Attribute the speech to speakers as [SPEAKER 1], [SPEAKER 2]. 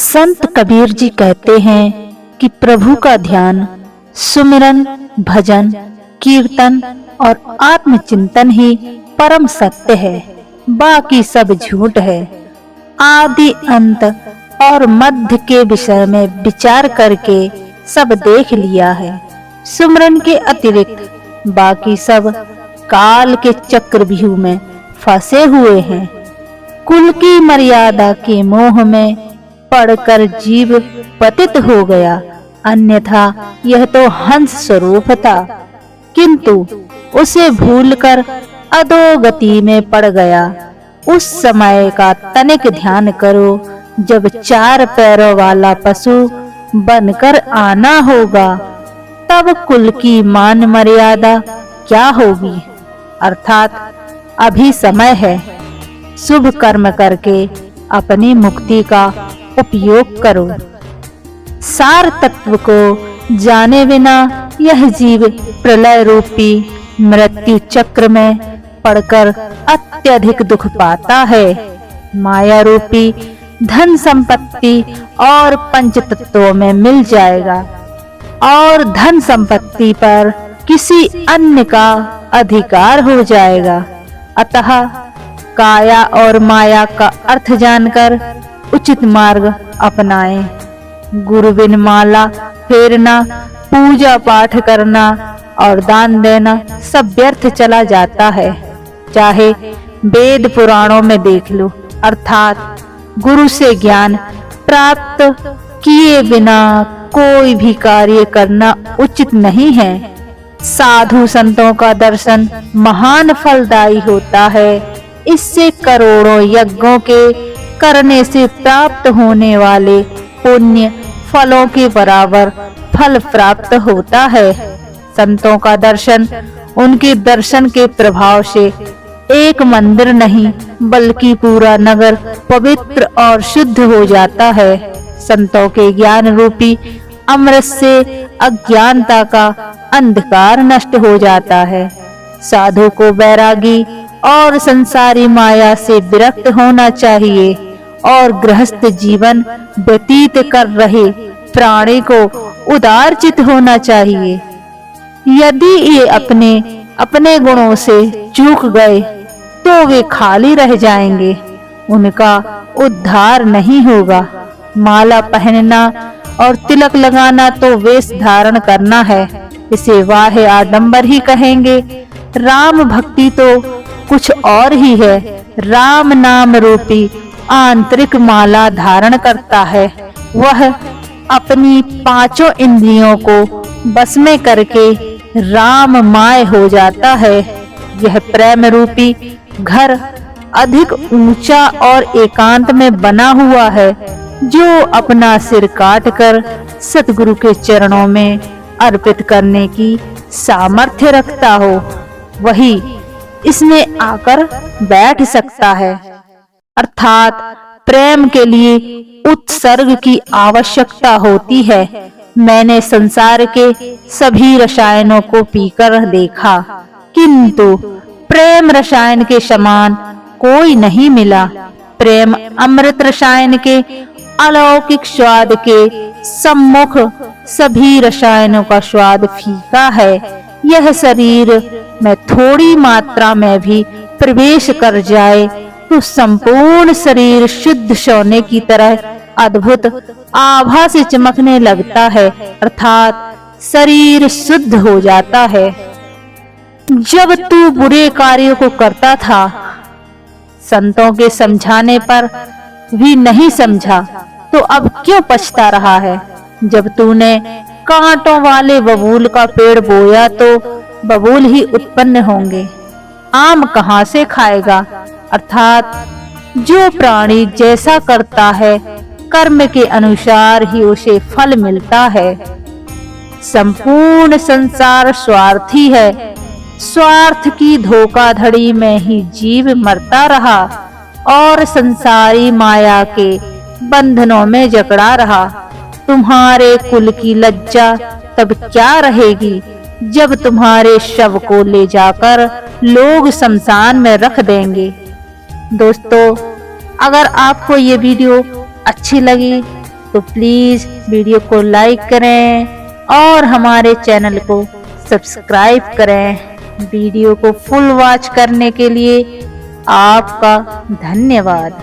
[SPEAKER 1] संत कबीर जी कहते हैं कि प्रभु का ध्यान, सुमिरन, भजन, कीर्तन और आत्मचिंतन ही परम सत्य है, बाकी सब झूठ है। आदि अंत और मध्य के विषय में विचार करके सब देख लिया है। सुमिरन के अतिरिक्त बाकी सब काल के चक्रव्यूह में फंसे हुए हैं। कुल की मर्यादा के मोह में पड़कर जीव पतित हो गया, अन्यथा यह तो हंस स्वरूप था, किंतु उसे भूलकर अधोगति में पड़ गया। उस समय का तनिक ध्यान करो जब चार पैरों वाला पशु बनकर आना होगा, तब कुल की मान मर्यादा क्या होगी। अर्थात अभी समय है, शुभ कर्म करके अपनी मुक्ति का उपयोग करो। सार तत्व को जाने बिना यह जीव प्रलय रूपी मृत्यु चक्र में पड़कर अत्यधिक दुख पाता है। माया रूपी धन संपत्ति और पंच तत्वों में मिल जाएगा और धन संपत्ति पर किसी अन्य का अधिकार हो जाएगा। अतः काया और माया का अर्थ जानकर उचित मार्ग अपनाएं। गुरु बिन माला फेरना, पूजा पाठ करना और दान देना सब व्यर्थ चला जाता है। चाहे वेद पुराणों में देख लो, अर्थात गुरु से ज्ञान प्राप्त किए बिना कोई भी कार्य करना उचित नहीं है। साधु संतों का दर्शन महान फलदायी होता है। इससे करोड़ों यज्ञों के करने से प्राप्त होने वाले पुण्य फलों के बराबर फल प्राप्त होता है। संतों का दर्शन, उनके दर्शन के प्रभाव से एक मंदिर नहीं बल्कि पूरा नगर पवित्र और शुद्ध हो जाता है। संतों के ज्ञान रूपी अमृत से अज्ञानता का अंधकार नष्ट हो जाता है। साधु को वैरागी और संसारी माया से विरक्त होना चाहिए और गृहस्थ जीवन व्यतीत कर रहे प्राणी को उदारचित होना चाहिए। यदि ये अपने अपने गुणों से चूक गए तो वे खाली रह जाएंगे, उनका उद्धार नहीं होगा। माला पहनना और तिलक लगाना तो वेश धारण करना है, इसे वाहे आडंबर ही कहेंगे। राम भक्ति तो कुछ और ही है। राम नाम रूपी आंतरिक माला धारण करता है, वह अपनी पांचों इंद्रियों को बस में करके राममय हो जाता है। यह प्रेम रूपी घर अधिक ऊंचा और एकांत में बना हुआ है। जो अपना सिर काटकर सतगुरु के चरणों में अर्पित करने की सामर्थ्य रखता हो, वही इसमें आकर बैठ सकता है। अर्थात प्रेम के लिए उत्सर्ग की आवश्यकता होती है। मैंने संसार के सभी रसायनों को पीकर देखा, किंतु प्रेम रसायन के समान कोई नहीं मिला। प्रेम अमृत रसायन के अलौकिक स्वाद के सम्मुख सभी रसायनों का स्वाद फीका है। यह शरीर में थोड़ी मात्रा में भी प्रवेश कर जाए तो संपूर्ण शरीर शुद्ध सोने की तरह अद्भुत आभा से चमकने लगता है, अर्थात शरीर शुद्ध हो जाता है। जब तू बुरे कार्यों को करता था, संतों के समझाने पर भी नहीं समझा, तो अब क्यों पछता रहा है। जब तूने कांटों वाले बबूल का पेड़ बोया तो बबूल ही उत्पन्न होंगे, आम कहां से खाएगा। अर्थात जो प्राणी जैसा करता है, कर्म के अनुसार ही उसे फल मिलता है। संपूर्ण संसार स्वार्थी है। स्वार्थ की धोखाधड़ी में ही जीव मरता रहा और संसारी माया के बंधनों में जकड़ा रहा। तुम्हारे कुल की लज्जा तब क्या रहेगी जब तुम्हारे शव को ले जाकर लोग शमशान में रख देंगे। दोस्तों, अगर आपको ये वीडियो अच्छी लगी तो प्लीज वीडियो को लाइक करें और हमारे चैनल को सब्सक्राइब करें। वीडियो को फुल वॉच करने के लिए आपका धन्यवाद।